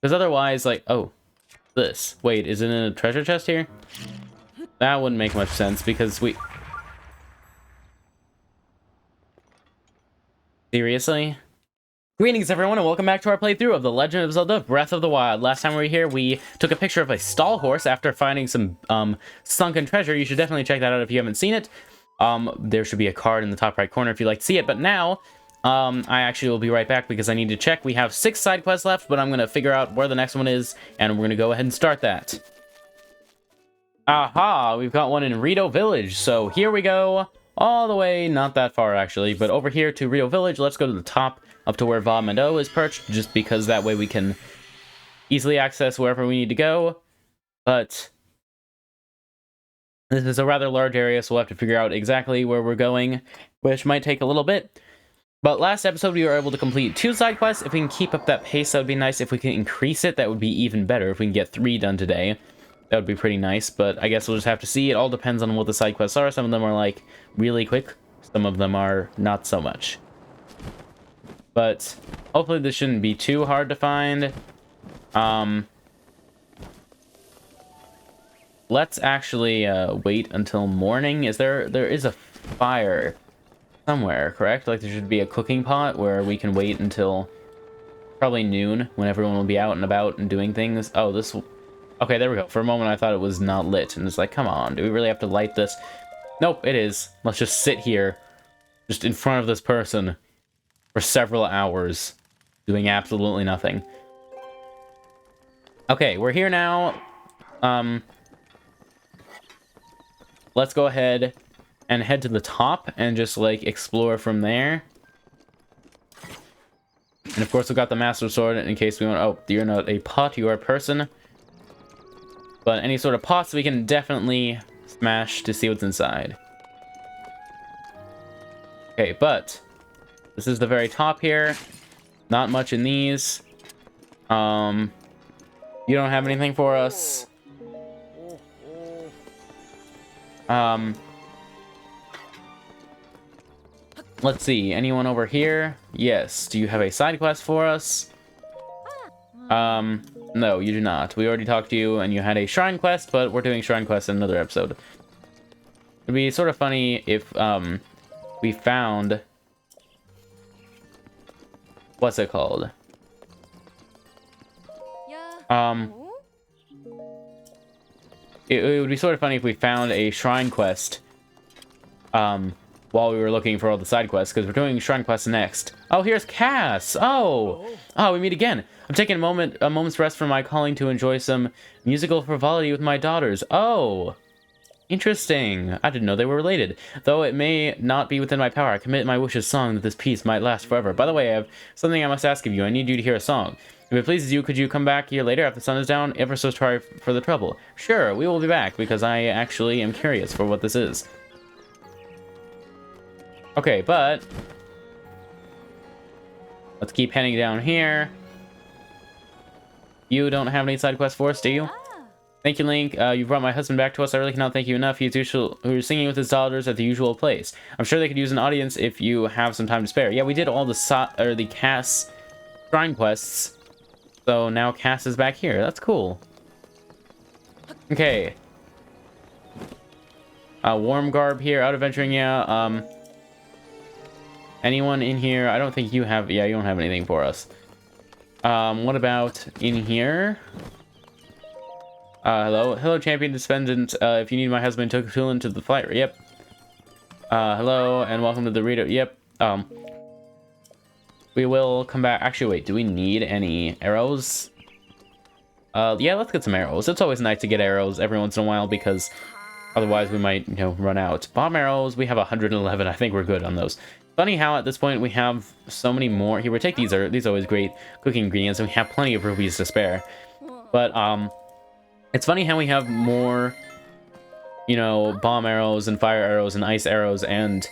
Because otherwise, like, oh, this. Wait, is it in a treasure chest here? That wouldn't make much sense because we... Seriously? Greetings everyone and welcome back to our playthrough of The Legend of Zelda Breath of the Wild. Last time we were here, we took a picture of a stall horse after finding some sunken treasure. You should definitely check that out if you haven't seen it. There should be a card in the top right corner if you'd like to see it. But now, I actually will be right back because I need to check. We have 6 side quests left, but I'm going to figure out where the next one is, and we're going to go ahead and start that. Aha! We've got one in Rito Village, so here we go. All the way, not that far actually, but over here to Rito Village. Let's go to the top, up to where Va Mando is perched, just because that way we can easily access wherever we need to go. But this is a rather large area, so we'll have to figure out exactly where we're going, which might take a little bit. But last episode, we were able to complete 2 side quests. If we can keep up that pace, that would be nice. If we can increase it, that would be even better. If we can get 3 done today, that would be pretty nice, but I guess we'll just have to see. It all depends on what the side quests are. Some of them are, like, really quick. Some of them are not so much. But hopefully this shouldn't be too hard to find. Let's actually wait until morning. There is a fire somewhere, correct? Like, there should be a cooking pot where we can wait until probably noon, when everyone will be out and about and doing things. Oh, this... Okay, there we go. For a moment, I thought it was not lit, and it's like, come on, do we really have to light this? Nope, it is. Let's just sit here, just in front of this person, for several hours, doing absolutely nothing. Okay, we're here now. Let's go ahead and head to the top and just, like, explore from there. And, of course, we've got the Master Sword in case we want... Oh, you're not a pot, you are a person. But any sort of pots we can definitely smash to see what's inside. Okay, but this is the very top here. Not much in these. You don't have anything for us. Let's see. Anyone over here? Yes. Do you have a side quest for us? No, you do not. We already talked to you, and you had a shrine quest, but we're doing shrine quests in another episode. It'd be sort of funny if, we found... What's it called? It would be sort of funny if we found a shrine quest, while we were looking for all the side quests, because we're doing shrine quests next. Oh, here's Cass! Oh, we meet again. I'm taking a moment's rest from my calling to enjoy some musical frivolity with my daughters. Oh, interesting. I didn't know they were related. Though it may not be within my power, I commit my wishes song that this peace might last forever. By the way, I have something I must ask of you. I need you to hear a song. If it pleases you, could you come back here later after the sun is down? Ever so sorry for the trouble. Sure, we will be back, because I actually am curious for what this is. Okay, but let's keep heading down here. You don't have any side quests for us, do you? Thank you, Link. You brought my husband back to us. I really cannot thank you enough. He's who's singing with his daughters at the usual place. I'm sure they could use an audience if you have some time to spare. Yeah, we did all the Cass shrine quests, so now Cass is back here. That's cool. Okay. Warm garb here. Out adventuring, yeah. Anyone in here? I don't think you have... Yeah, you don't have anything for us. What about in here? Hello, champion descendant. If you need my husband, took Tulin to the flight. Yep. Hello, and welcome to the Rito. Yep. We will come back. Actually, wait, do we need any arrows? Yeah, let's get some arrows. It's always nice to get arrows every once in a while, because otherwise we might, run out. Bomb arrows, we have 111. I think we're good on those. Funny how at this point we have so many more. Here, we take these are always great cooking ingredients, and we have plenty of rupees to spare. But it's funny how we have more, bomb arrows and fire arrows and ice arrows and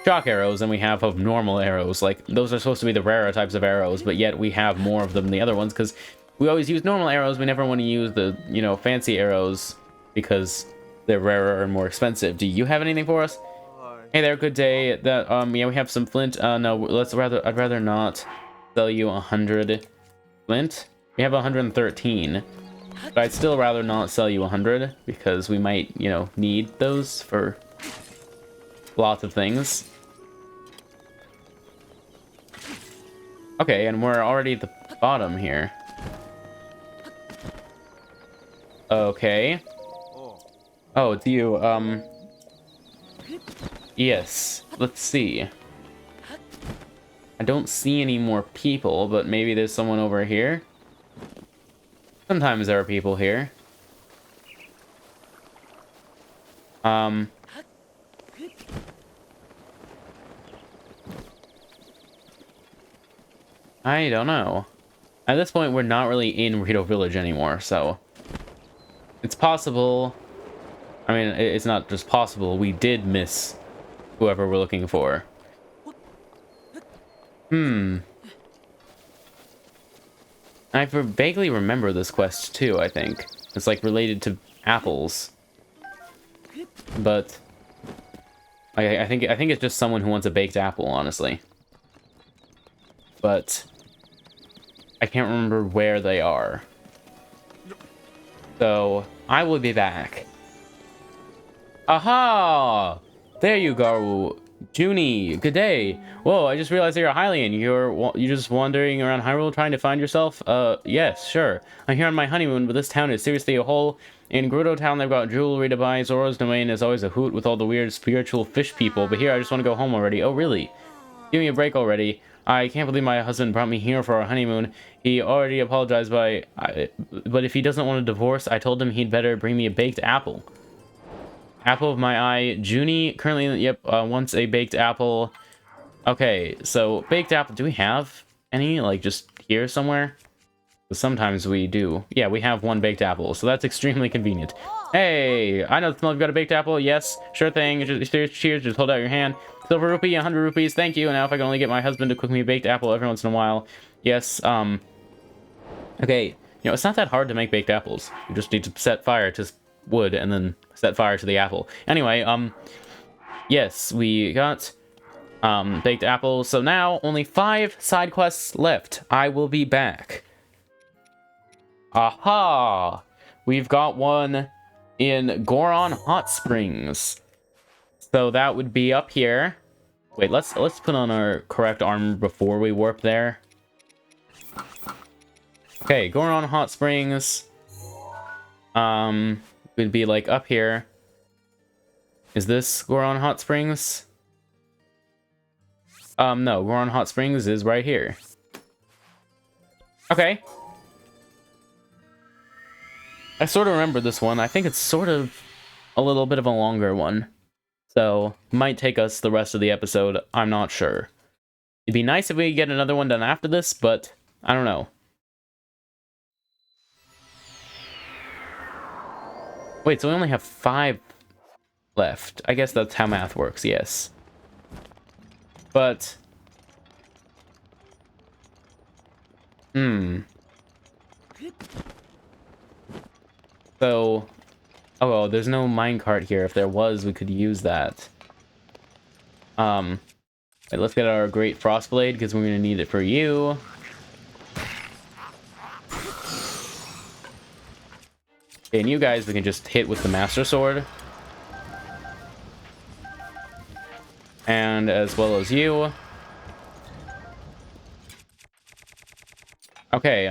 shock arrows than we have of normal arrows. Like, those are supposed to be the rarer types of arrows, but yet we have more of them than the other ones because we always use normal arrows. We never want to use the, fancy arrows because they're rarer and more expensive. Do you have anything for us? Hey there, good day. That yeah, we have some flint. No, I'd rather not sell you 100 flint. We have 113. But I'd still rather not sell you 100, because we might, you know, need those for lots of things. Okay, and we're already at the bottom here. Okay. Oh, it's you. Yes. Let's see. I don't see any more people, but maybe there's someone over here. Sometimes there are people here. I don't know. At this point, we're not really in Rito Village anymore, so... It's possible... I mean, it's not just possible. We did miss whoever we're looking for. I vaguely remember this quest, too, I think. It's, like, related to apples. But... I think it's just someone who wants a baked apple, honestly. But... I can't remember where they are. So, I will be back. Aha! There you go, Junie. Good day. Whoa, I just realized you're a Hylian. You're just wandering around Hyrule trying to find yourself? Yes, sure. I'm here on my honeymoon, but this town is seriously a hole. In Gerudo Town, they've got jewelry to buy. Zora's domain is always a hoot with all the weird spiritual fish people. But here, I just want to go home already. Oh, really? Give me a break already. I can't believe my husband brought me here for our honeymoon. He already apologized, but if he doesn't want a divorce, I told him he'd better bring me a baked apple. Apple of my eye. Junie currently, yep, wants a baked apple. Okay, so baked apple. Do we have any, like, just here somewhere? Sometimes we do. Yeah, we have one baked apple, so that's extremely convenient. Hey, I know the smell. You've got a baked apple. Yes, sure thing. Cheers, just hold out your hand. Silver rupee, 100 rupees. Thank you. Now if I can only get my husband to cook me a baked apple every once in a while. Yes, okay, you know, it's not that hard to make baked apples. You just need to set fire to wood and then set fire to the apple. Anyway, yes, we got baked apples. So now only 5 side quests left. I will be back. Aha! We've got one in Goron Hot Springs. So that would be up here. Wait, let's put on our correct armor before we warp there. Okay, Goron Hot Springs. Would be like up here. Is this Goron Hot Springs? No, Goron Hot Springs is right here. Okay. I sort of remember this one. I think it's sort of a little bit of a longer one. So, might take us the rest of the episode. I'm not sure. It'd be nice if we could get another one done after this, but I don't know. Wait, so we only have 5 left. I guess that's how math works, yes. But... So... Oh, well, there's no minecart here. If there was, we could use that. Wait, let's get our Great Frostblade, because we're going to need it for you. Okay, and you guys, we can just hit with the Master Sword. And as well as you. Okay,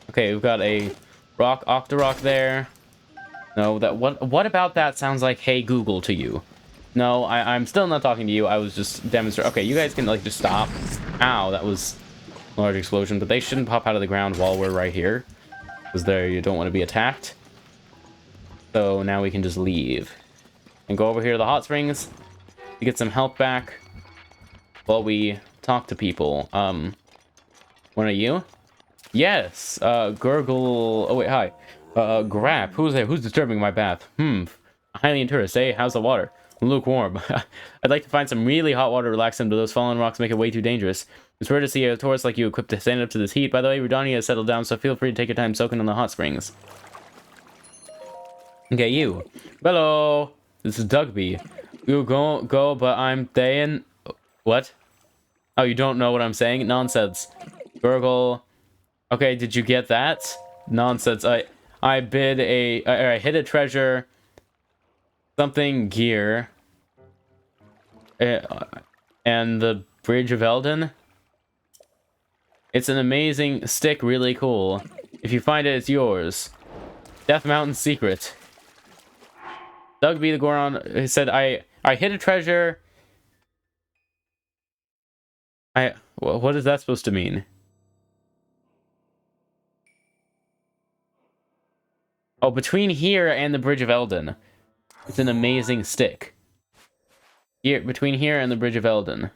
okay, we've got a rock Octorok there. No, that what about that sounds like "Hey Google" to you? No, I'm still not talking to you. I was just demonstrating. Okay, you guys can like just stop. Ow, that was a large explosion. But they shouldn't pop out of the ground while we're right here, because there you don't want to be attacked. So now we can just leave and go over here to the hot springs to get some health back while we talk to people. One of you? Yes, Gurgle... Oh, wait, hi. Grap, who's there? Who's disturbing my bath? Hylian tourist, eh? How's the water? Lukewarm. I'd like to find some really hot water to relax them, but those fallen rocks make it way too dangerous. It's rare to see a tourist like you equipped to stand up to this heat. By the way, Rudani has settled down, so feel free to take your time soaking in the hot springs. Okay, you. Hello. This is Dugby. You go, but I'm staying... What? Oh, you don't know what I'm saying? Nonsense. Gurgle. Okay, did you get that? Nonsense. I hit a treasure. Something gear. And the Bridge of Elden. It's an amazing stick, really cool. If you find it, it's yours. Death Mountain secret. Doug B. the Goron he said, I hit a treasure. What is that supposed to mean? Oh, between here and the Bridge of Elden. It's an amazing stick. Here, between here and the Bridge of Elden.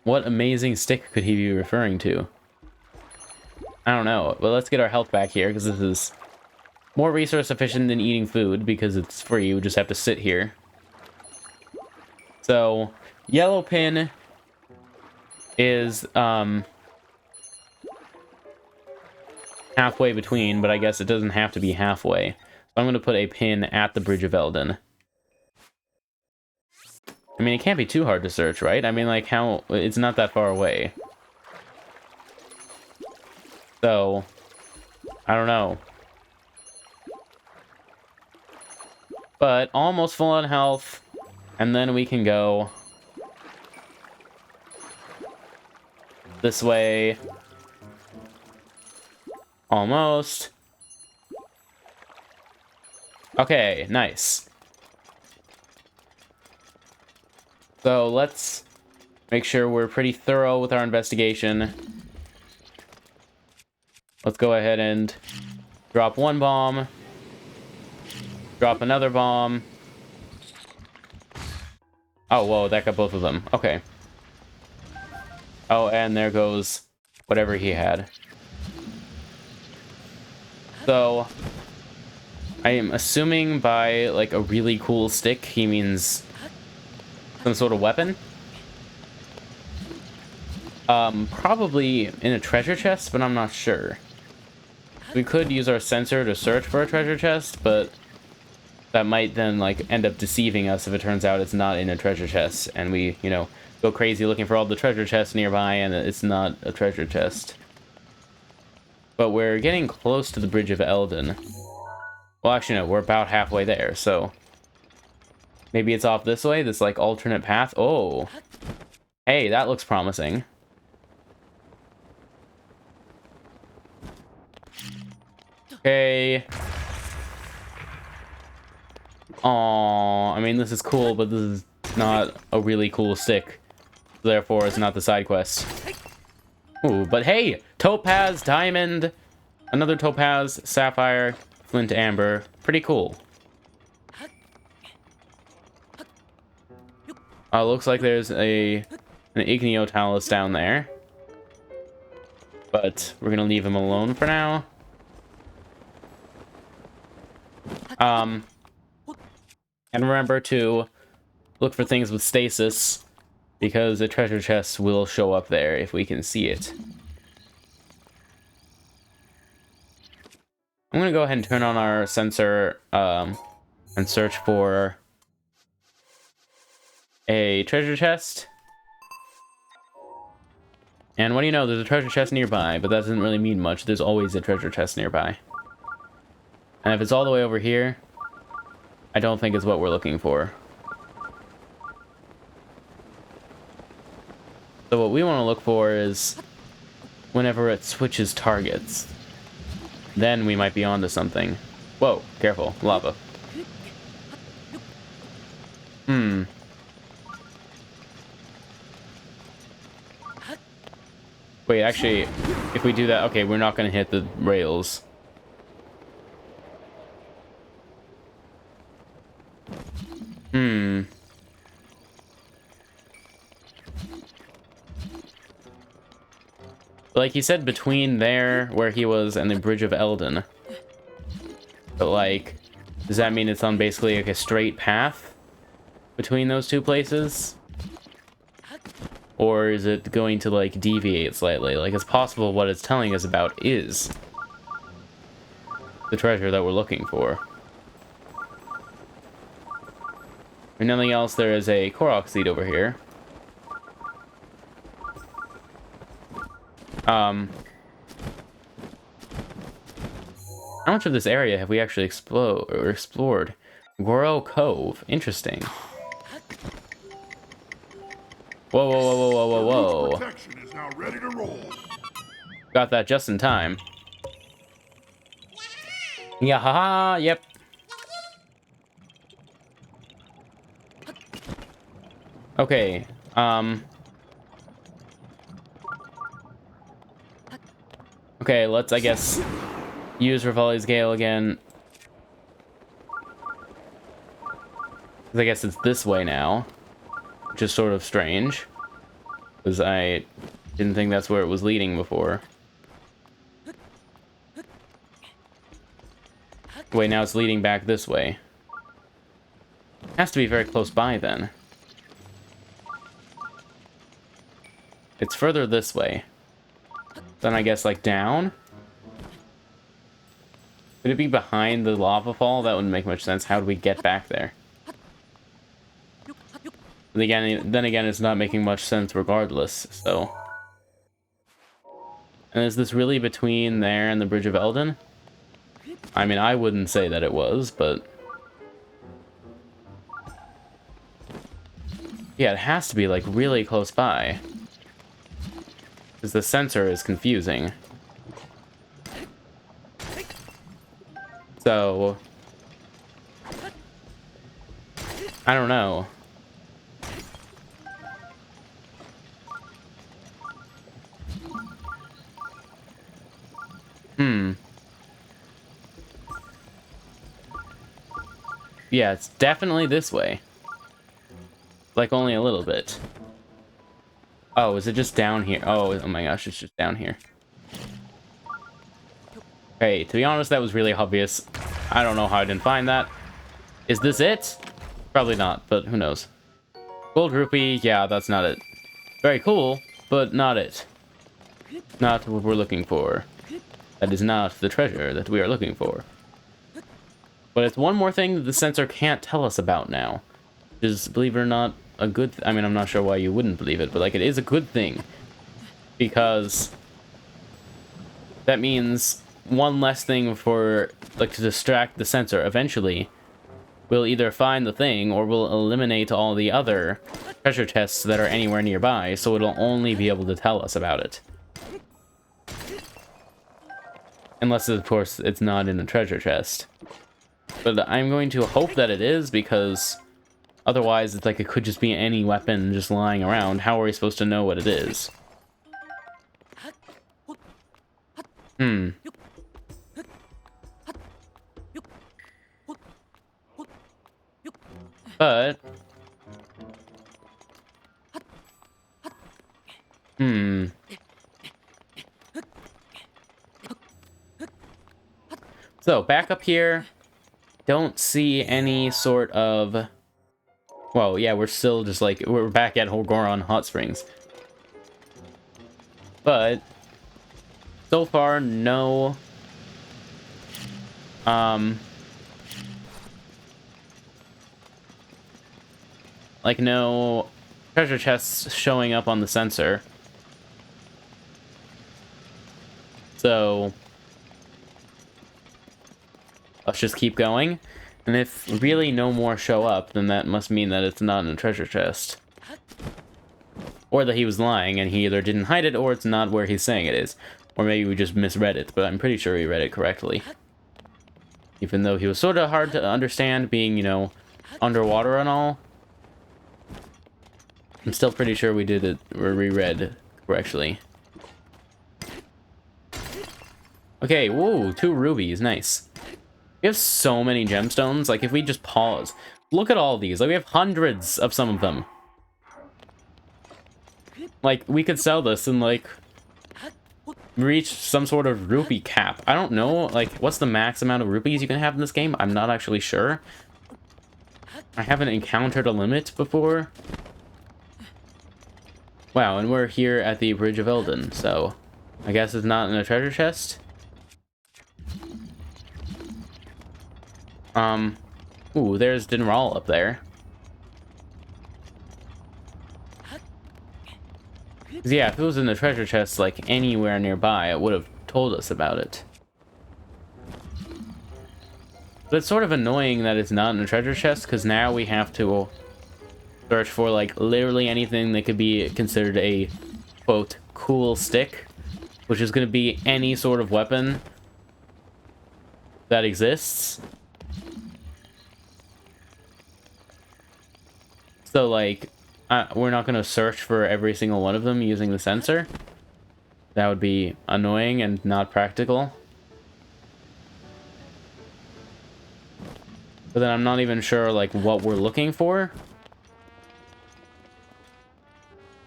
What amazing stick could he be referring to? I don't know. Well, let's get our health back here, because this is more resource efficient than eating food, because it's free. We just have to sit here. So, yellow pin is, halfway between, but I guess it doesn't have to be halfway. So I'm going to put a pin at the Bridge of Elden. I mean, it can't be too hard to search, right? I mean, like, how... It's not that far away. So, I don't know. But almost full on health, and then we can go this way. Almost. Okay, nice. So let's make sure we're pretty thorough with our investigation. Let's go ahead and drop one bomb. Drop another bomb. Oh, whoa, that got both of them. Okay. Oh, and there goes whatever he had. So, I am assuming by, like, a really cool stick, he means some sort of weapon. Probably in a treasure chest, but I'm not sure. We could use our sensor to search for a treasure chest, but that might then, like, end up deceiving us if it turns out it's not in a treasure chest, and we, you know, go crazy looking for all the treasure chests nearby, and it's not a treasure chest. But we're getting close to the Bridge of Elden. Well, actually, no, we're about halfway there, so... Maybe it's off this way, this, like, alternate path? Oh! Hey, that looks promising. Okay. Aww, I mean, this is cool, but this is not a really cool stick. Therefore, it's not the side quest. Ooh, but hey! Topaz, diamond, another topaz, sapphire, flint, amber. Pretty cool. Looks like there's an Igneo down there. But we're gonna leave him alone for now. And remember to look for things with stasis, because the treasure chest will show up there if we can see it. I'm gonna go ahead and turn on our sensor and search for a treasure chest. And what do you know, there's a treasure chest nearby, but that doesn't really mean much. There's always a treasure chest nearby. And if it's all the way over here, I don't think it's what we're looking for. So what we want to look for is whenever it switches targets. Then we might be onto something. Whoa, careful, lava. Wait, actually, if we do that, okay, we're not going to hit the rails. Like he said, between there, where he was, and the Bridge of Elden. But, like, does that mean it's on basically, like, a straight path between those two places? Or is it going to, like, deviate slightly? Like, it's possible what it's telling us about is the treasure that we're looking for. If nothing else, there is a Korok seed over here. How much of this area have we actually explored? Goro Cove. Interesting. Whoa, whoa, whoa, whoa, whoa, whoa, whoa. Protection is now ready to roll. Got that just in time. Yeah, haha, yep. Okay, okay, let's, I guess, use Rivali's Gale again. I guess it's this way now, which is sort of strange, because I didn't think that's where it was leading before. Wait, now it's leading back this way. Has to be very close by, then. It's further this way. Then I guess, like, down? Could it be behind the lava fall? That wouldn't make much sense. How do we get back there? Then again, it's not making much sense regardless, so... And is this really between there and the Bridge of Eldin? I mean, I wouldn't say that it was, but... Yeah, it has to be, like, really close by. Because the sensor is confusing. So... I don't know. Yeah, it's definitely this way. Like, only a little bit. Oh, is it just down here? Oh my gosh, it's just down here. Hey, to be honest, that was really obvious. I don't know how I didn't find that. Is this it? Probably not, but who knows. Gold rupee, yeah, that's not it. Very cool, but not it. Not what we're looking for. That is not the treasure that we are looking for. But it's one more thing that the sensor can't tell us about now. Which is, believe it or not, a good... I mean, I'm not sure why you wouldn't believe it, but, like, it is a good thing. Because... that means one less thing for, like, to distract the sensor. Eventually, we'll either find the thing, or we'll eliminate all the other treasure chests that are anywhere nearby, so it'll only be able to tell us about it. Unless, of course, it's not in the treasure chest. But I'm going to hope that it is, because otherwise it's like it could just be any weapon just lying around. How are we supposed to know what it is? But... So, back up here... Don't see any sort of... Well, yeah, we're still just like... We're back at Goron Hot Springs. But... So far, no... Like, no treasure chests showing up on the sensor. So... Let's just keep going. And if really no more show up, then that must mean that it's not in a treasure chest. Or that he was lying and he either didn't hide it or it's not where he's saying it is. Or maybe we just misread it, but I'm pretty sure we read it correctly. Even though he was sort of hard to understand, being, you know, underwater and all. I'm still pretty sure we did it, or reread correctly. Okay, whoa, 2 rubies, nice. We have so many gemstones, like, if we just pause. Look at all these, like, we have hundreds of some of them. Like, we could sell this and, like, reach some sort of rupee cap. I don't know, like, what's the max amount of rupees you can have in this game? I'm not actually sure. I haven't encountered a limit before. Wow, and we're here at the Bridge of Eldin, so I guess it's not in a treasure chest. Ooh, there's Dinral up there. 'Cause yeah, if it was in the treasure chest, like, anywhere nearby, it would have told us about it. But it's sort of annoying that it's not in the treasure chest, because now we have to search for, like, literally anything that could be considered a, quote, cool stick, which is going to be any sort of weapon that exists. So, like, we're not going to search for every single one of them using the sensor. That would be annoying and not practical. But then I'm not even sure, like, what we're looking for.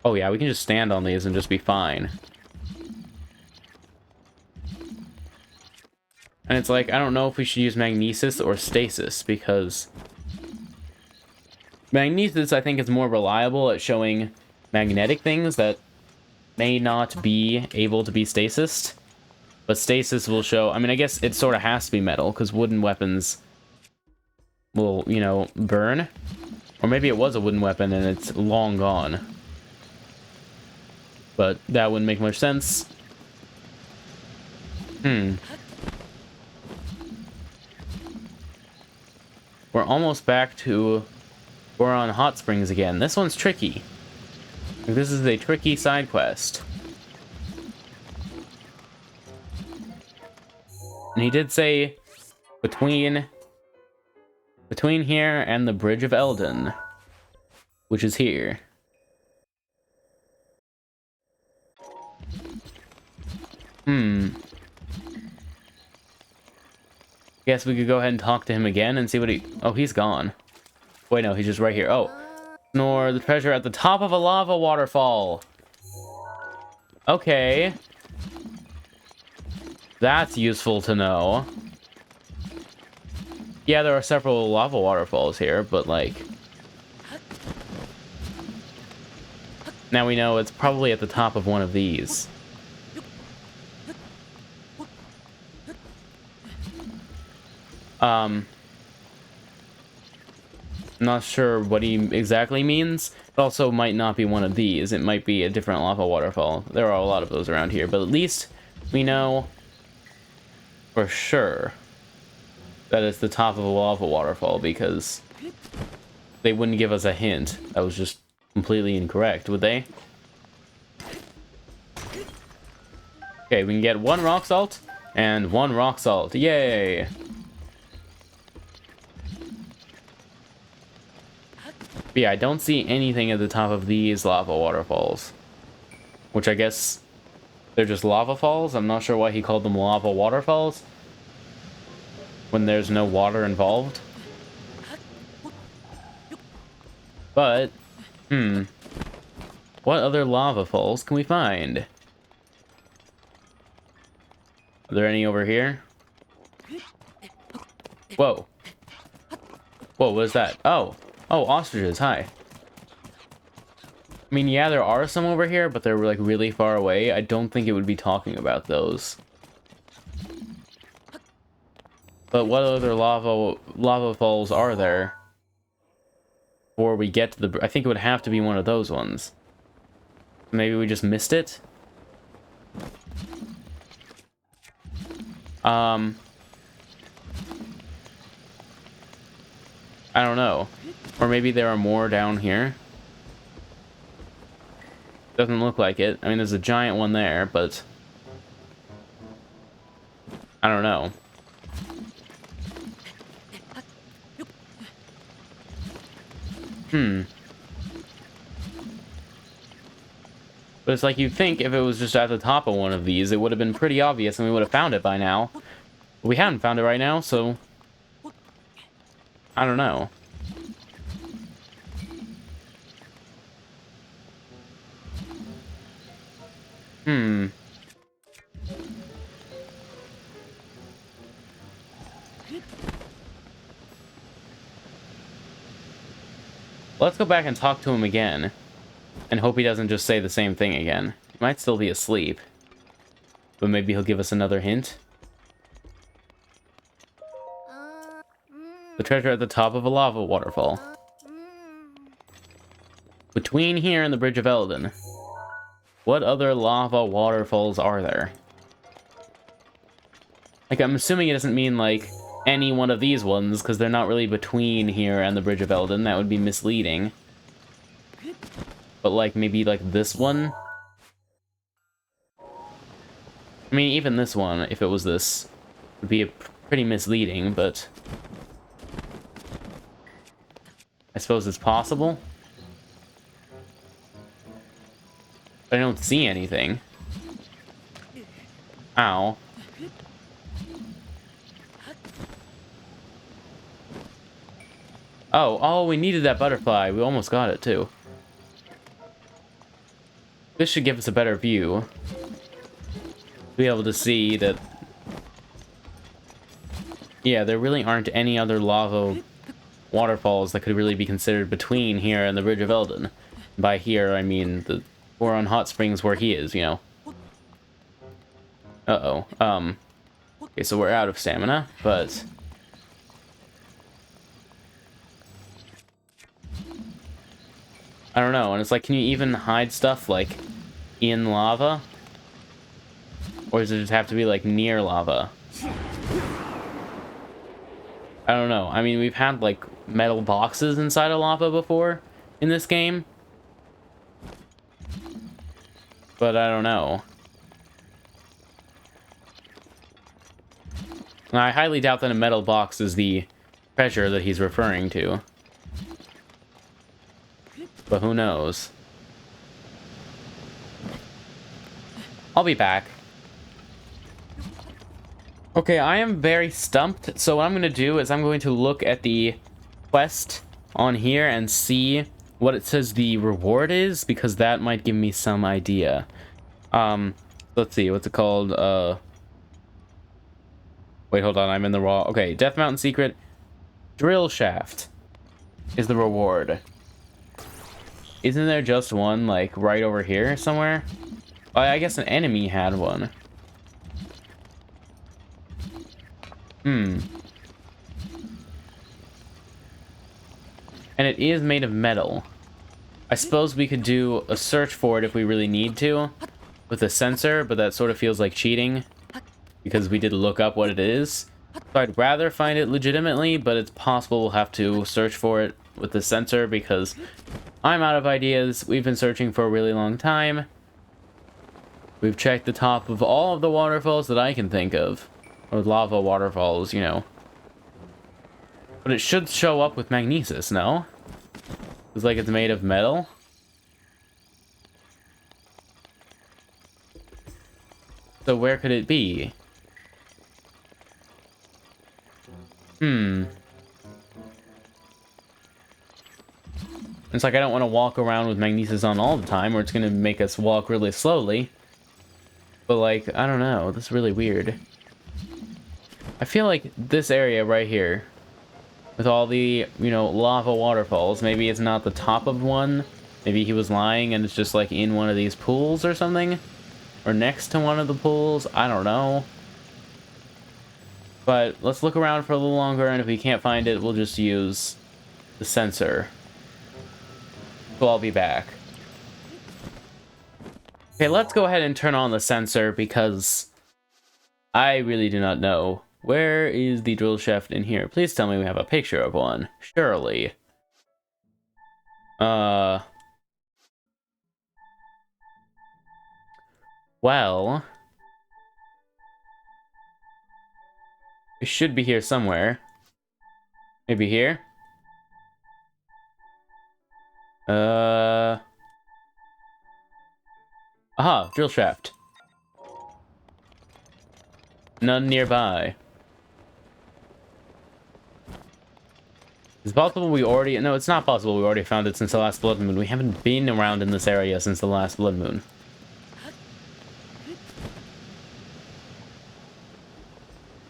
Oh yeah, we can just stand on these and just be fine. And it's like, I don't know if we should use magnesis or stasis, because magnesis, I think, is more reliable at showing magnetic things that may not be able to be stasis. But stasis will show... I mean, I guess it sort of has to be metal, because wooden weapons will, you know, burn. Or maybe it was a wooden weapon and it's long gone. But that wouldn't make much sense. We're almost back to Goron Hot Springs again. This one's tricky. This is a tricky side quest. And he did say between here and the Bridge of Eldon, which is here. Guess we could go ahead and talk to him again and see what he... Oh, he's gone. Wait, no, he's just right here. Oh. Nor the treasure at the top of a lava waterfall. Okay. That's useful to know. Yeah, there are several lava waterfalls here, but, like... Now we know it's probably at the top of one of these. Not sure what he exactly means. It also might not be one of these. It might be a different lava waterfall. There are a lot of those around here, but at least we know for sure that it's the top of a lava waterfall, because they wouldn't give us a hint. That was just completely incorrect, would they? Okay, we can get one rock salt and one rock salt. Yay! But yeah, I don't see anything at the top of these lava waterfalls. Which I guess they're just lava falls. I'm not sure why he called them lava waterfalls when there's no water involved. But, what other lava falls can we find? Are there any over here? Whoa. Whoa, what is that? Oh. Oh, ostriches, hi. I mean, yeah, there are some over here, but they're, like, really far away. I don't think it would be talking about those. But what other lava falls are there? Before we get to the... I think it would have to be one of those ones. Maybe we just missed it? I don't know. Or maybe there are more down here. Doesn't look like it. I mean, there's a giant one there, but... I don't know. But it's like, you'd think if it was just at the top of one of these, it would have been pretty obvious and we would have found it by now. But we haven't found it right now, so... I don't know. Let's go back and talk to him again. And hope he doesn't just say the same thing again. He might still be asleep. But maybe he'll give us another hint. The treasure at the top of a lava waterfall. Between here and the Bridge of Eldon. What other lava waterfalls are there? Like, I'm assuming it doesn't mean, like, any one of these ones, because they're not really between here and the Bridge of Eldin. That would be misleading. But, like, maybe, like, this one? I mean, even this one, if it was this, would be pretty misleading, but... I suppose it's possible. But I don't see anything. Ow. Oh, we needed that butterfly. We almost got it, too. This should give us a better view. Be able to see that... Yeah, there really aren't any other lava waterfalls that could really be considered between here and the Bridge of Eldin. By here, I mean the Boron Hot Springs where he is, you know. Uh-oh. Okay, so we're out of stamina, but... I don't know, and it's like, can you even hide stuff, like, in lava? Or does it just have to be, like, near lava? I don't know. I mean, we've had, like, metal boxes inside of lava before in this game. But I don't know. And I highly doubt that a metal box is the treasure that he's referring to. But who knows? I'll be back. Okay, I am very stumped, so what I'm going to do is I'm going to look at the quest on here and see what it says the reward is, because that might give me some idea. Let's see, what's it called? Wait, hold on, I'm in the wrong... Okay, Death Mountain Secret. Drill Shaft is the reward. Isn't there just one, like, right over here somewhere? Oh, I guess an enemy had one. And it is made of metal. I suppose we could do a search for it if we really need to with a sensor, but that sort of feels like cheating because we did look up what it is. So I'd rather find it legitimately, but it's possible we'll have to search for it with the sensor because I'm out of ideas. We've been searching for a really long time. We've checked the top of all of the waterfalls that I can think of. Or lava waterfalls, you know. But it should show up with magnesis, no? It's like it's made of metal. So where could it be? It's like I don't want to walk around with magnesis on all the time, or it's going to make us walk really slowly. But like, I don't know. This is really weird. I feel like this area right here, with all the, you know, lava waterfalls, maybe it's not the top of one. Maybe he was lying and it's just like in one of these pools or something. Or next to one of the pools. I don't know. But let's look around for a little longer, and if we can't find it, we'll just use the sensor. So I'll be back. Okay, let's go ahead and turn on the sensor because I really do not know. Where is the drill shaft in here? Please tell me we have a picture of one. Surely. Well, it should be here somewhere. Maybe here? Aha, drill shaft. None nearby. It's possible we already... No, it's not possible we already found it since the last blood moon. We haven't been around in this area since the last blood moon.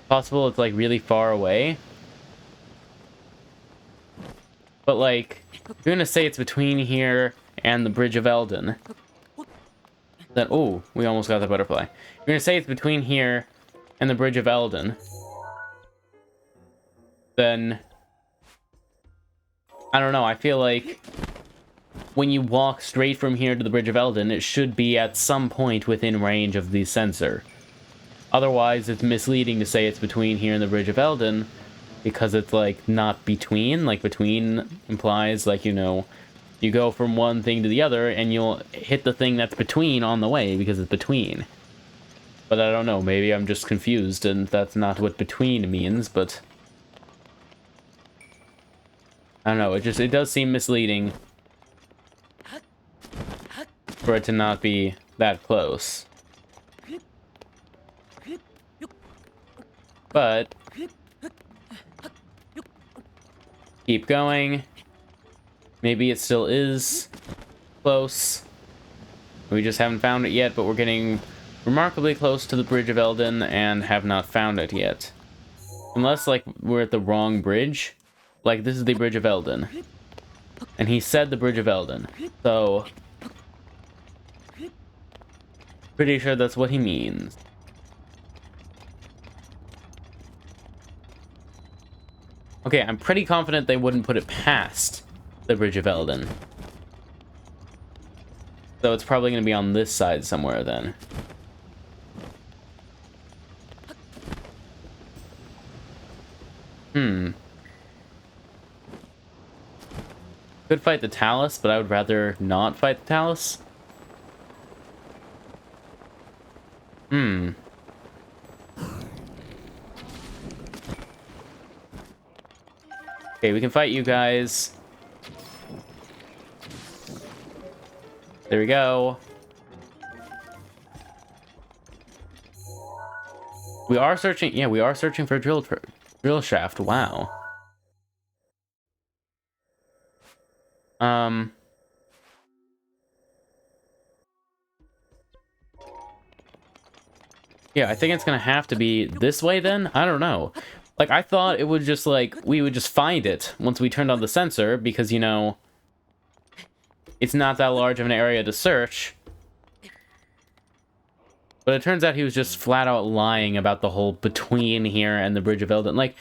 Possible it's, like, really far away. But, like, you're gonna say it's between here and the Bridge of Eldin. Then, oh, we almost got the butterfly. You're gonna say it's between here and the Bridge of Eldin. Then... I don't know, I feel like when you walk straight from here to the Bridge of Eldin, it should be at some point within range of the sensor. Otherwise, it's misleading to say it's between here and the Bridge of Eldin, because it's, like, not between. Like, between implies, like, you know, you go from one thing to the other, and you'll hit the thing that's between on the way, because it's between. But I don't know, maybe I'm just confused, and that's not what between means, but... I don't know, it does seem misleading for it to not be that close. But... keep going. Maybe it still is close. We just haven't found it yet, but we're getting remarkably close to the Bridge of Eldin and have not found it yet. Unless, like, we're at the wrong bridge. Like, this is the Bridge of Eldin. And he said the Bridge of Eldin. So... pretty sure that's what he means. Okay, I'm pretty confident they wouldn't put it past the Bridge of Eldin. So it's probably going to be on this side somewhere then. Could fight the Talus, but I would rather not fight the Talus. Okay, we can fight you guys. There we go. We are searching, yeah, we are searching for a drill shaft. Wow. Yeah, I think it's gonna have to be this way then? I don't know. Like, I thought it would just, like, we would just find it once we turned on the sensor, because, you know, it's not that large of an area to search. But it turns out he was just flat out lying about the whole between here and the Bridge of Eldin. Like,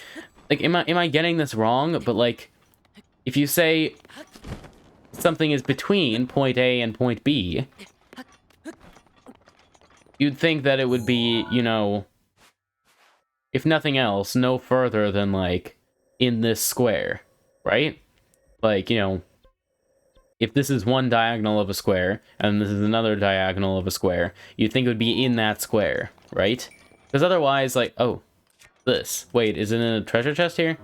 am I getting this wrong? But, like, if you say something is between point A and point B, you'd think that it would be, you know, if nothing else, no further than, like, in this square, right? Like, you know, if this is one diagonal of a square, and this is another diagonal of a square, you'd think it would be in that square, right? Because otherwise, like, oh, this. Wait, is it in a treasure chest here?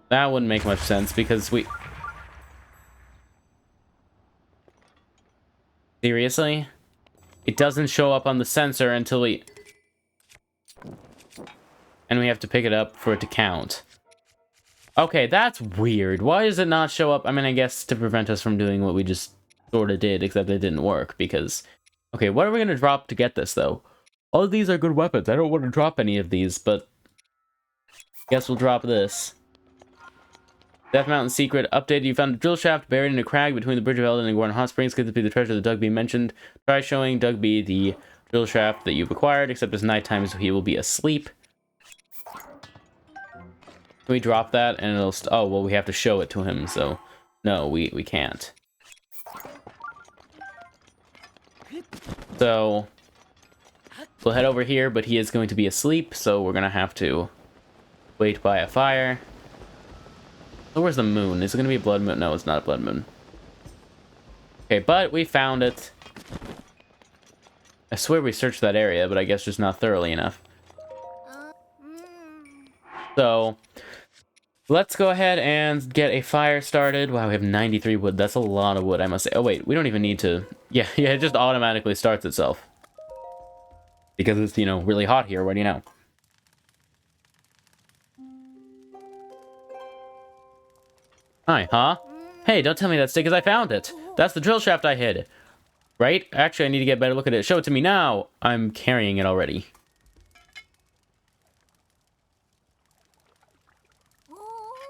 That wouldn't make much sense, because we... Seriously? It doesn't show up on the sensor until we... and we have to pick it up for it to count. Okay, that's weird. Why does it not show up? I mean, I guess to prevent us from doing what we just sort of did, except it didn't work, because... Okay, what are we going to drop to get this, though? All of these are good weapons. I don't want to drop any of these, but... guess we'll drop this. Death Mountain Secret update. You found a drill shaft buried in a crag between the Bridge of Eldin and Gorn Hot Springs. Could this be the treasure that Dugby mentioned? Try showing Dugby the drill shaft that you've acquired, except it's nighttime, so he will be asleep. Can we drop that and it'll... oh, well, we have to show it to him, so... no, we can't. So... we'll head over here, but he is going to be asleep, so we're gonna have to wait by a fire. So where's the moon? Is it gonna be a blood moon? No, it's not a blood moon. Okay, but we found it. I swear we searched that area, but I guess just not thoroughly enough. So... let's go ahead and get a fire started. Wow, we have 93 wood. That's a lot of wood, I must say. Oh, wait, we don't even need to... yeah, it just automatically starts itself. Because it's, you know, really hot here. What do you know? Hi, huh? Hey, don't tell me that stick, because I found it. That's the drill shaft I hid. Right? Actually, I need to get a better look at it. Show it to me now. I'm carrying it already.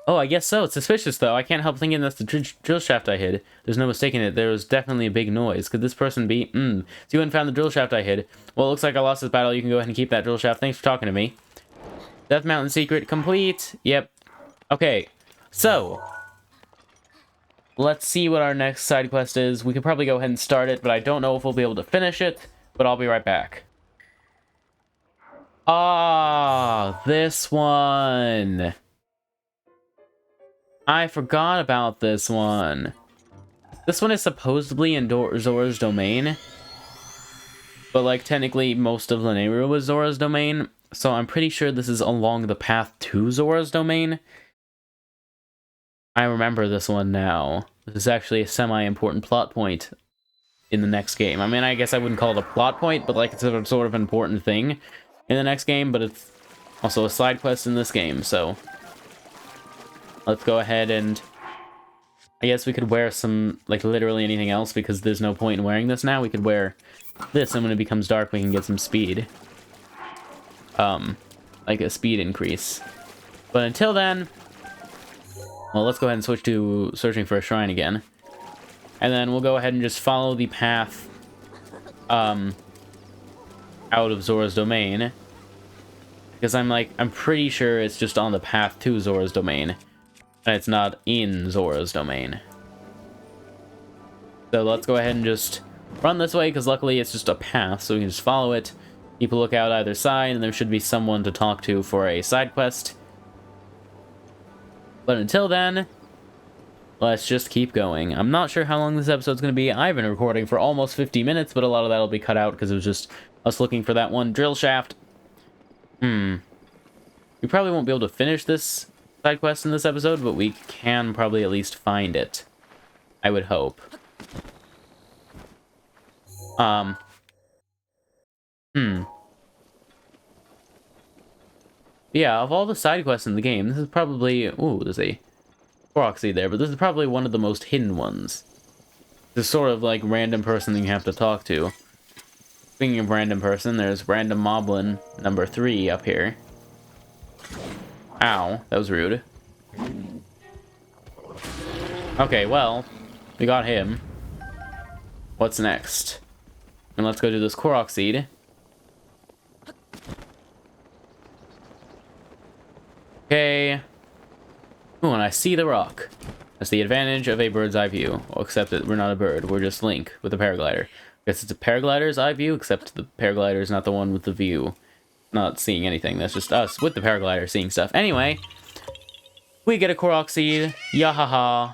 Oh, I guess so. It's suspicious, though. I can't help thinking that's the drill shaft I hid. There's no mistaking it. There was definitely a big noise. Could this person be... So you went and found the drill shaft I hid. Well, it looks like I lost this battle. You can go ahead and keep that drill shaft. Thanks for talking to me. Death Mountain secret complete. Yep. Okay. So... let's see what our next side quest is. We could probably go ahead and start it, but I don't know if we'll be able to finish it, but I'll be right back. Ah, this one. I forgot about this one. This one is supposedly in Zora's domain, but like technically most of Lanayru was Zora's domain, so I'm pretty sure this is along the path to Zora's domain. I remember this one now. This is actually a semi-important plot point in the next game. I mean, I guess I wouldn't call it a plot point, but like it's a sort of important thing in the next game, but it's also a side quest in this game, so let's go ahead and I guess we could wear some, like, literally anything else, because there's no point in wearing this now. We could wear this, and when it becomes dark, we can get some speed. Like a speed increase. But until then, well, let's go ahead and switch to searching for a shrine again. And then we'll go ahead and just follow the path, out of Zora's domain. Because I'm pretty sure it's just on the path to Zora's domain. And it's not in Zora's domain. So let's go ahead and just run this way, because luckily it's just a path, so we can just follow it. Keep a lookout either side, and there should be someone to talk to for a side quest. But until then, let's just keep going. I'm not sure how long this episode's going to be. I've been recording for almost 50 minutes, but a lot of that will be cut out, because it was just us looking for that one drill shaft. We probably won't be able to finish this side quest in this episode, but we can probably at least find it. I would hope. Yeah, of all the side quests in the game, this is probably... Ooh, there's a Korok seed there, but this is probably one of the most hidden ones. This sort of, like, random person that you have to talk to. Speaking of random person, there's Random Moblin number 3 up here. Ow, that was rude. Okay, well, we got him. What's next? And let's go do this Korok seed. Okay. Ooh, and I see the rock. That's the advantage of a bird's eye view. Well, except that we're not a bird, we're just Link with a paraglider. Guess it's a paraglider's eye view, except the paraglider is not the one with the view. Not seeing anything, that's just us with the paraglider seeing stuff. Anyway, we get a Korok seed. Yahaha.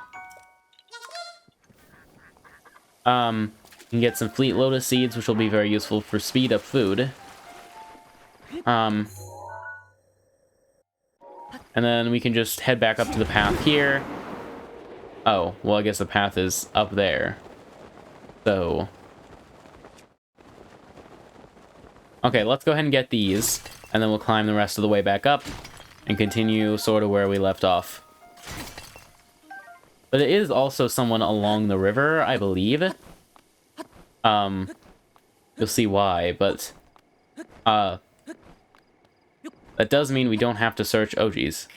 You can get some Fleet Lotus seeds, which will be very useful for speed up food. And then we can just head back up to the path here. Oh, well, I guess the path is up there. So... Okay, let's go ahead and get these, and then we'll climb the rest of the way back up, and continue sort of where we left off. But it is also someone along the river, I believe. You'll see why, but... that does mean we don't have to search... Oh, geez.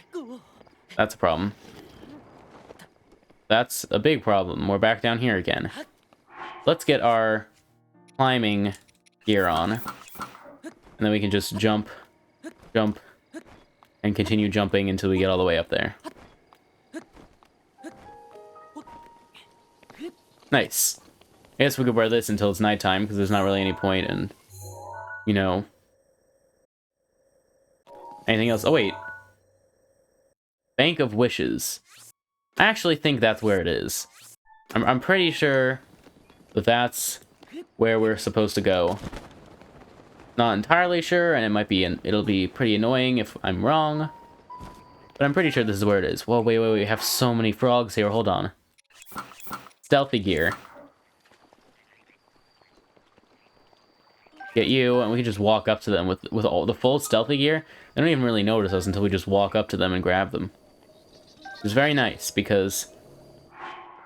That's a problem. That's a big problem. We're back down here again. Let's get our climbing gear on. And then we can just jump, jump, and continue jumping until we get all the way up there. Nice. I guess we could wear this until it's nighttime, because there's not really any point in, you know... Anything else? Oh, wait. Bank of Wishes. I actually think that's where it is. I'm pretty sure that that's where we're supposed to go. Not entirely sure, and it'll be pretty annoying if I'm wrong. But I'm pretty sure this is where it is. Whoa, wait, we have so many frogs here, hold on. Stealthy gear. Get you, and we can just walk up to them with all the full stealthy gear. They don't even really notice us until we just walk up to them and grab them. It's very nice, because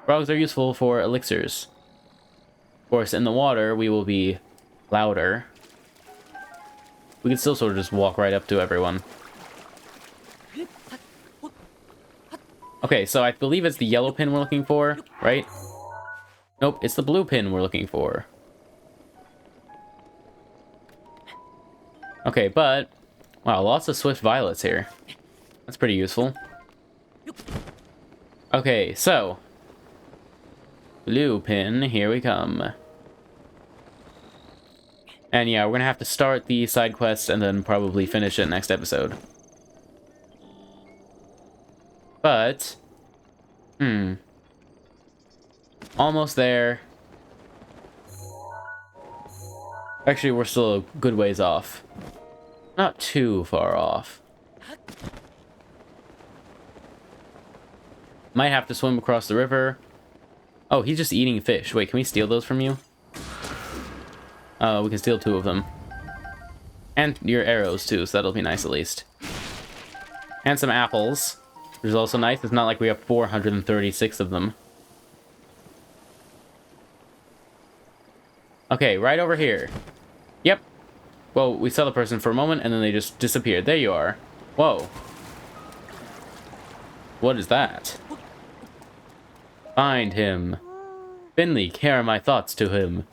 frogs are useful for elixirs. Of course, in the water, we will be louder. We can still sort of just walk right up to everyone. Okay, so I believe it's the yellow pin we're looking for, right? Nope, it's the blue pin we're looking for. Okay, but... Wow, lots of swift violets here. That's pretty useful. Okay, so... Blue pin, here we come. And yeah, we're gonna have to start the side quest and then probably finish it next episode. But, almost there. Actually, we're still a good ways off. Not too far off. Might have to swim across the river. Oh, he's just eating fish. Wait, can we steal those from you? We can steal 2 of them. And your arrows, too, so that'll be nice at least. And some apples, which is also nice. It's not like we have 436 of them. Okay, right over here. Yep. Well, we saw the person for a moment, and then they just disappeared. There you are. Whoa. What is that? Find him. Finley, carry my thoughts to him.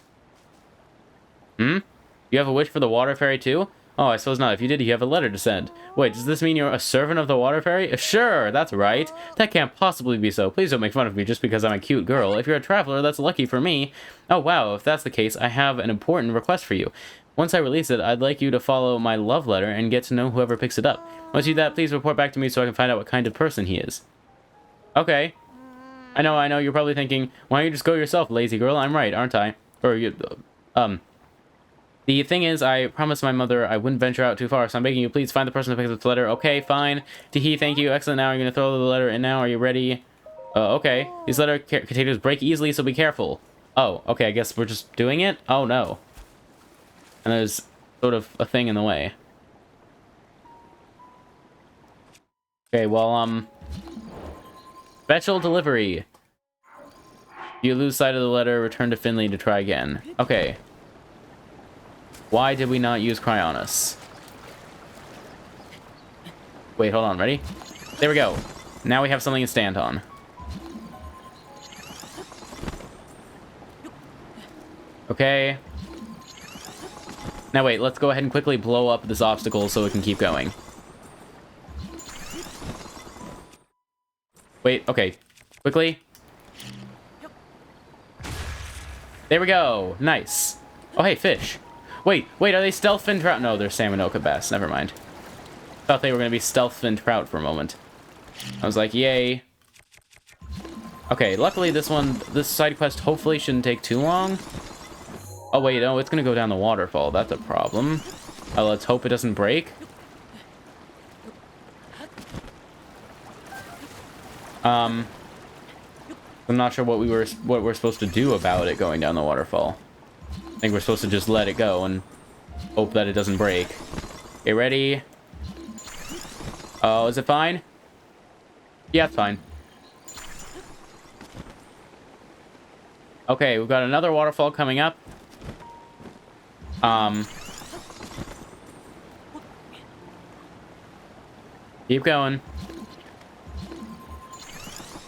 You have a wish for the water fairy too? Oh, I suppose not. If you did, you have a letter to send. Wait, does this mean you're a servant of the water fairy? Sure, that's right. That can't possibly be so. Please don't make fun of me just because I'm a cute girl. If you're a traveler, that's lucky for me. Oh, wow, if that's the case, I have an important request for you. Once I release it, I'd like you to follow my love letter and get to know whoever picks it up. Once you do that, please report back to me so I can find out what kind of person he is. Okay. I know, you're probably thinking, why don't you just go yourself, lazy girl? I'm right, aren't I? Or, The thing is, I promised my mother I wouldn't venture out too far, so I'm begging you, please find the person who picks up the letter. Okay, fine. Teehee, thank you. Excellent. Now you're going to throw the letter in now. Are you ready? Okay. These letter containers break easily, so be careful. Oh, okay, I guess we're just doing it? Oh, no. And there's sort of a thing in the way. Okay, well, special delivery. If you lose sight of the letter, return to Finley to try again. Okay. Why did we not use Cryonis? Wait, hold on, ready? There we go. Now we have something to stand on. Okay. Now wait, let's go ahead and quickly blow up this obstacle so it can keep going. Wait, okay. Quickly. There we go. Nice. Oh, hey, fish. Wait, are they stealth fin trout? No, they're Salmonoka bass. Never mind. Thought they were going to be stealth fin trout for a moment. I was like, yay. Okay, luckily this side quest hopefully shouldn't take too long. Oh, wait, no, it's going to go down the waterfall. That's a problem. Let's hope it doesn't break. I'm not sure what we're supposed to do about it going down the waterfall. I think we're supposed to just let it go and hope that it doesn't break. Okay, ready? Oh, is it fine? Yeah, it's fine. Okay, we've got another waterfall coming up. Keep going.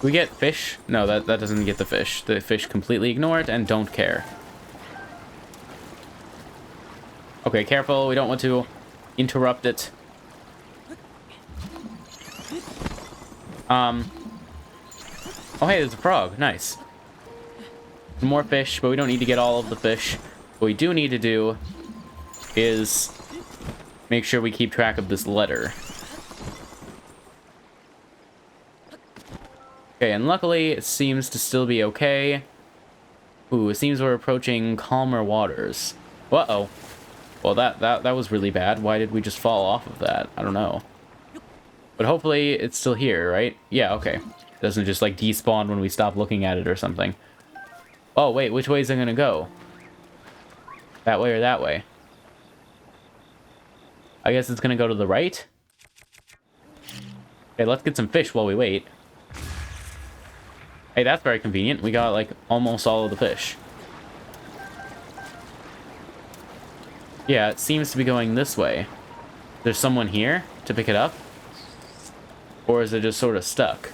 We get fish? No, that doesn't get the fish. The fish completely ignore it and don't care. Okay, careful. We don't want to interrupt it. Oh, hey, there's a frog. Nice. More fish, but we don't need to get all of the fish. What we do need to do is make sure we keep track of this letter. Okay, and luckily it seems to still be okay. Ooh, it seems we're approaching calmer waters. Uh-oh. Well, that was really bad. Why did we just fall off of that? I don't know. But hopefully it's still here, right? Yeah, okay. It doesn't just, like, despawn when we stop looking at it or something. Oh, wait, which way is it gonna go? That way or that way? I guess it's gonna go to the right? Okay, let's get some fish while we wait. Hey, that's very convenient. We got, like, almost all of the fish. Yeah, it seems to be going this way. There's someone here to pick it up? Or is it just sort of stuck?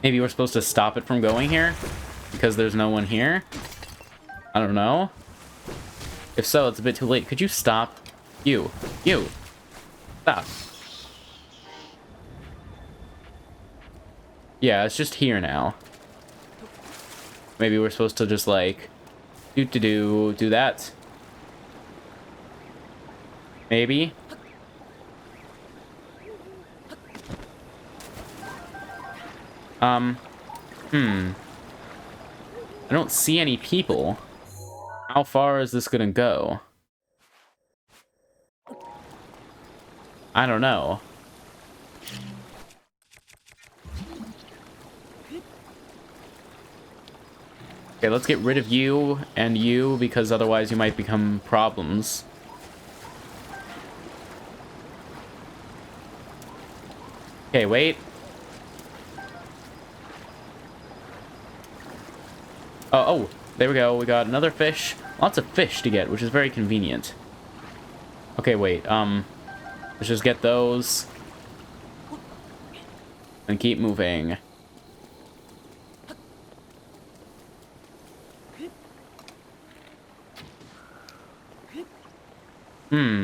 Maybe we're supposed to stop it from going here? Because there's no one here? I don't know. If so, it's a bit too late. Could you stop? You. Stop. Yeah, it's just here now. Maybe we're supposed to just, like, do that. Maybe. I don't see any people. How far is this gonna go? I don't know. Okay, let's get rid of you and you, because otherwise you might become problems. Okay, wait. Oh, there we go. We got another fish. Lots of fish to get, which is very convenient. Okay, wait. Let's just get those. And keep moving.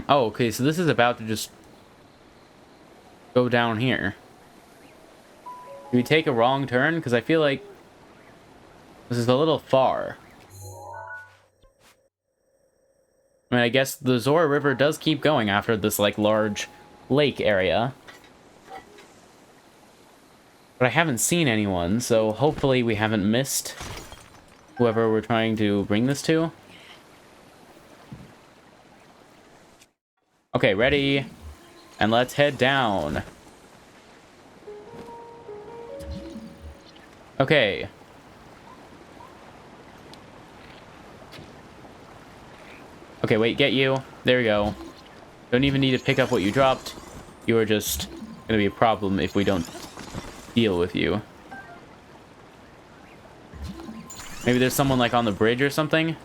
Oh, okay, so this is about to just go down here. Do we take a wrong turn? Because I feel like this is a little far. I mean, I guess the Zora River does keep going after this, like, large lake area. But I haven't seen anyone, so hopefully we haven't missed whoever we're trying to bring this to. Okay, ready? And let's head down. Okay. Okay, wait, get you. There we go. Don't even need to pick up what you dropped. You are just gonna be a problem if we don't deal with you. Maybe there's someone, like, on the bridge or something?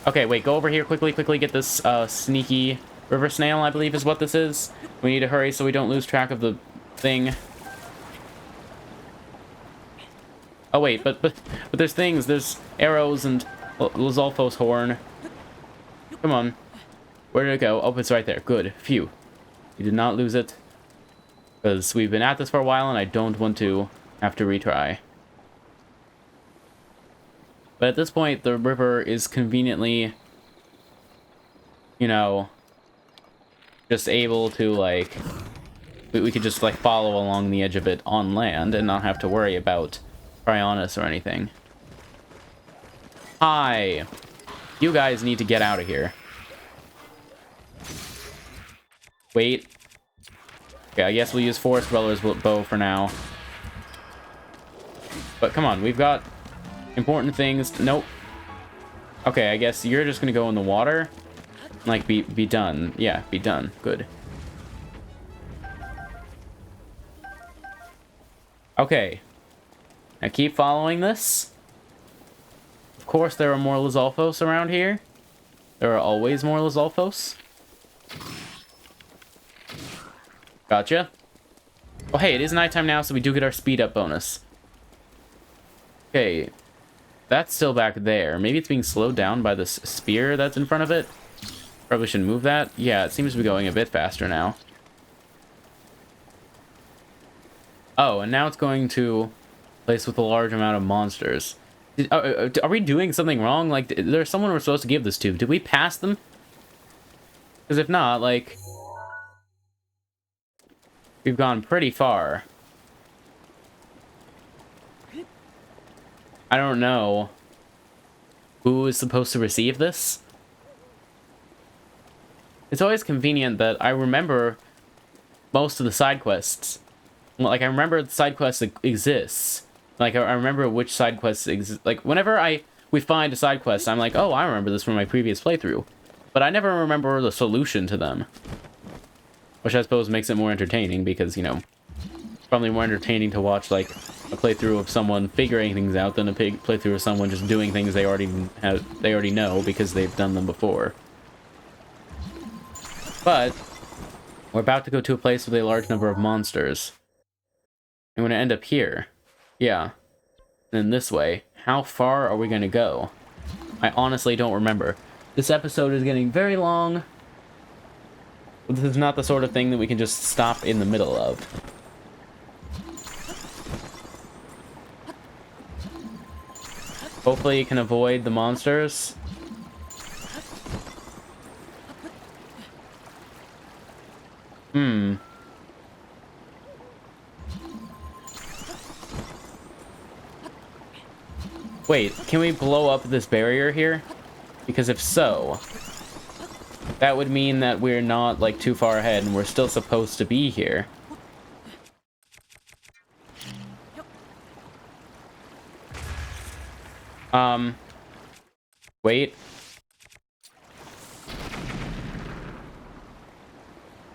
Okay, wait, go over here quickly, get this, sneaky river snail, I believe is what this is. We need to hurry so we don't lose track of the thing. Oh, wait, but there's things. There's arrows and Lizalfo's horn. Come on. Where did it go? Oh, it's right there. Good. Phew. We did not lose it. Because we've been at this for a while, and I don't want to have to retry. But at this point, the river is conveniently, you know, just able to, like, we could just, like, follow along the edge of it on land and not have to worry about Cryonis or anything. Hi! You guys need to get out of here. Wait. Okay, I guess we'll use Forest Dweller's bow for now. But come on, we've got important things. Nope. Okay, I guess you're just gonna go in the water. Like, be done. Yeah, be done. Good. Okay. Now keep following this. Of course, there are more Lizalfos around here. There are always more Lizalfos. Gotcha. Oh, hey, it is nighttime now, so we do get our speed up bonus. Okay. That's still back there. Maybe it's being slowed down by this spear that's in front of it. Probably shouldn't move that. Yeah, it seems to be going a bit faster now. Oh, and now it's going to a place with a large amount of monsters. Are we doing something wrong? Like, there's someone we're supposed to give this to. Did we pass them? Because if not, like, we've gone pretty far. I don't know who is supposed to receive this. It's always convenient that I remember most of the side quests. Like, I remember the side quest exists. Like, I remember which side quests exist. Like, whenever we find a side quest, I'm like, oh, I remember this from my previous playthrough. But I never remember the solution to them. Which I suppose makes it more entertaining, because, you know, it's probably more entertaining to watch, like, a playthrough of someone figuring things out than a playthrough of someone just doing things they already know because they've done them before. But we're about to go to a place with a large number of monsters. I'm going to end up here. Yeah. And then this way. How far are we going to go? I honestly don't remember. This episode is getting very long. This is not the sort of thing that we can just stop in the middle of. Hopefully you can avoid the monsters. Wait, can we blow up this barrier here? Because if so, that would mean that we're not, like, too far ahead and we're still supposed to be here. Wait.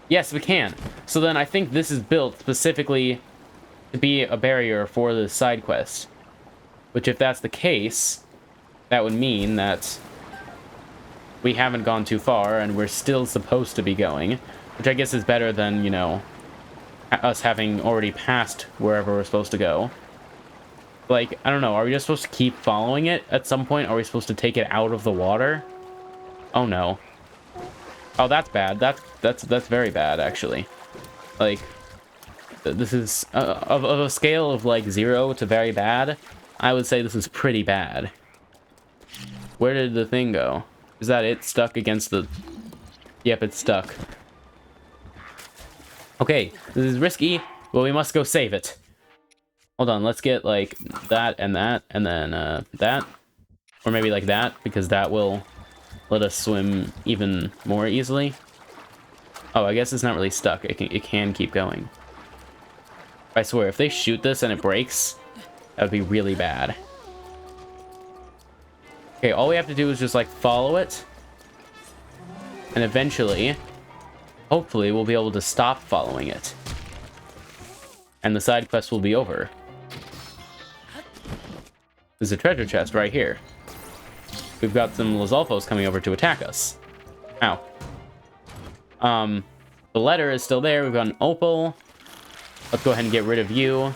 Yes, we can. So then I think this is built specifically to be a barrier for the side quest. Which, if that's the case, that would mean that we haven't gone too far and we're still supposed to be going. Which I guess is better than, you know, us having already passed wherever we're supposed to go. Like, I don't know, are we just supposed to keep following it at some point? Are we supposed to take it out of the water? Oh no. Oh, that's bad. That's very bad, actually. Like, this is of a scale of like 0 to very bad. I would say this is pretty bad. Where did the thing go? Is that it stuck against the... Yep, it's stuck. Okay, this is risky, but we must go save it. Hold on, let's get like that, and then that. Or maybe like that, because that will let us swim even more easily. Oh, I guess it's not really stuck. It can keep going. I swear, if they shoot this and it breaks, that would be really bad. Okay, all we have to do is just, like, follow it. And eventually, hopefully, we'll be able to stop following it. And the side quest will be over. There's a treasure chest right here. We've got some Lizalfos coming over to attack us. Ow. The letter is still there. We've got an opal. Let's go ahead and get rid of you.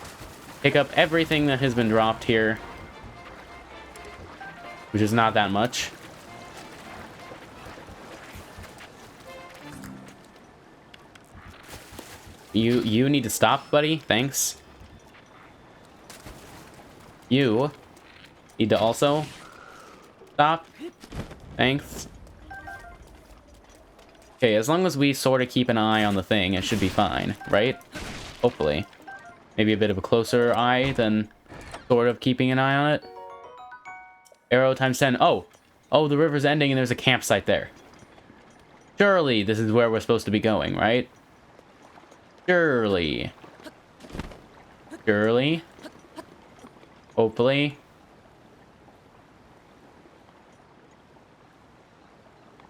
Pick up everything that has been dropped here. Which is not that much. You need to stop, buddy. Thanks. You need to also stop. Thanks. Okay, as long as we sort of keep an eye on the thing, it should be fine, right? Hopefully. Maybe a bit of a closer eye than sort of keeping an eye on it. Arrow times 10. Oh! Oh, the river's ending and there's a campsite there. Surely this is where we're supposed to be going, right? Surely. Surely. Hopefully.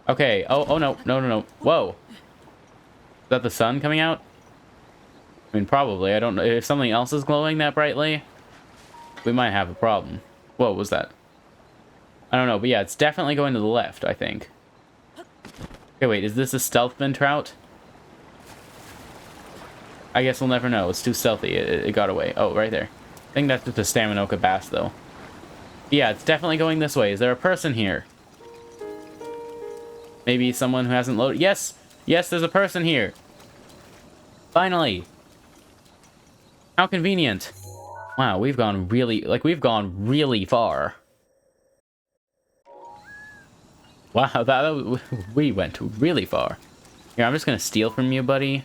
Okay. Oh, no. No. Whoa. Is that the sun coming out? I mean, probably. I don't know. If something else is glowing that brightly, we might have a problem. Whoa, what was that? I don't know, but yeah, it's definitely going to the left, I think. Okay, wait, is this a stealthman trout? I guess we'll never know. It's too stealthy. It got away. Oh, right there. I think that's just a Staminoka bass, though. Yeah, it's definitely going this way. Is there a person here? Maybe someone who hasn't loaded... Yes! Yes, there's a person here! Finally! How convenient. Wow, we've gone really far. Wow, we went really far. Here, I'm just gonna steal from you, buddy.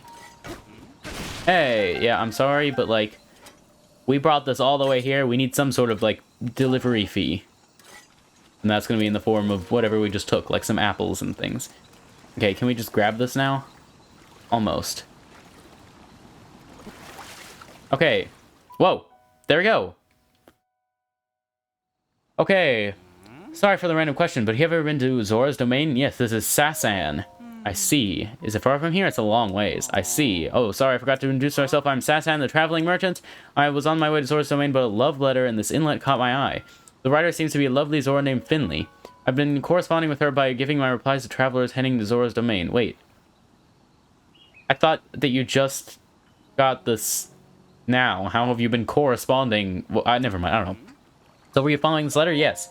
Hey, yeah, I'm sorry, but, like, we brought this all the way here. We need some sort of, like, delivery fee. And that's gonna be in the form of whatever we just took, like some apples and things. Okay, can we just grab this now? Almost. Okay. Whoa, there we go. Okay. Sorry for the random question, but have you ever been to Zora's domain? Yes, this is Sasan. I see. Is it far from here? It's a long ways. I see. Oh, sorry, I forgot to introduce myself. I'm Sasan, the traveling merchant. I was on my way to Zora's domain, but a love letter in this inlet caught my eye. The writer seems to be a lovely Zora named Finley. I've been corresponding with her by giving my replies to travelers heading to Zora's domain. Wait. I thought that you just got this now. How have you been corresponding? Well, never mind. I don't know. So were you following this letter? Yes.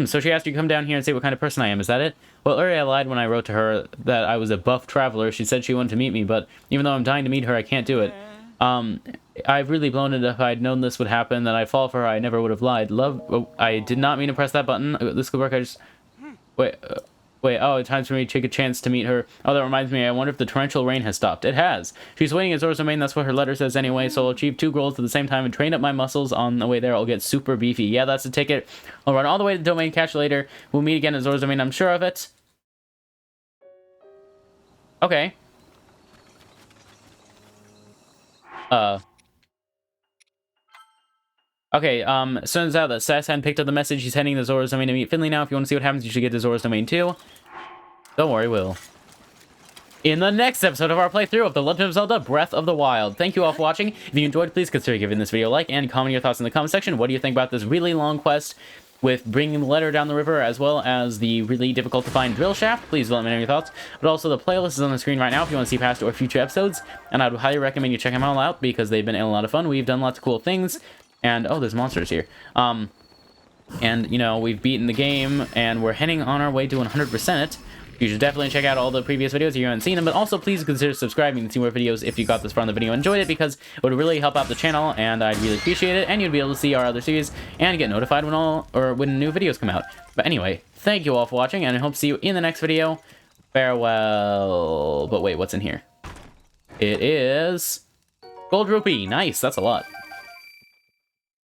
So she asked you to come down here and say what kind of person I am. Is that it? Well, earlier I lied when I wrote to her that I was a buff traveler. She said she wanted to meet me, but even though I'm dying to meet her, I can't do it. I've really blown it. If I'd known this would happen, then I'd fall for her. I never would have lied. Love, oh, I did not mean to press that button. This could work. I just, wait, oh, it's time for me to take a chance to meet her. Oh, that reminds me, I wonder if the torrential rain has stopped. It has. She's waiting at Zora's domain, that's what her letter says anyway, so I'll achieve 2 goals at the same time and train up my muscles. On the way there, I'll get super beefy. Yeah, that's the ticket. I'll run all the way to the domain, catch you later. We'll meet again at Zora's domain, I'm sure of it. Okay. Okay, turns out that Sass hadn't picked up the message. He's heading to Zora's domain to meet Finley now. If you want to see what happens, you should get to Zora's domain too. Don't worry, we'll. In the next episode of our playthrough of The Legend of Zelda Breath of the Wild. Thank you all for watching. If you enjoyed, please consider giving this video a like and comment your thoughts in the comment section. What do you think about this really long quest with bringing the letter down the river, as well as the really difficult to find drill shaft? Please let me know your thoughts. But also, the playlist is on the screen right now if you want to see past or future episodes, and I'd highly recommend you check them all out because they've been a lot of fun. We've done lots of cool things, and oh, there's monsters here. And you know, we've beaten the game, and we're heading on our way to 100% it. You should definitely check out all the previous videos if you haven't seen them, but also please consider subscribing to see more videos if you got this far in the video and enjoyed it, because it would really help out the channel, and I'd really appreciate it, and you'd be able to see our other series and get notified when new videos come out. But anyway, thank you all for watching, and I hope to see you in the next video. Farewell. But wait, what's in here? It is Gold Rupee. Nice, that's a lot.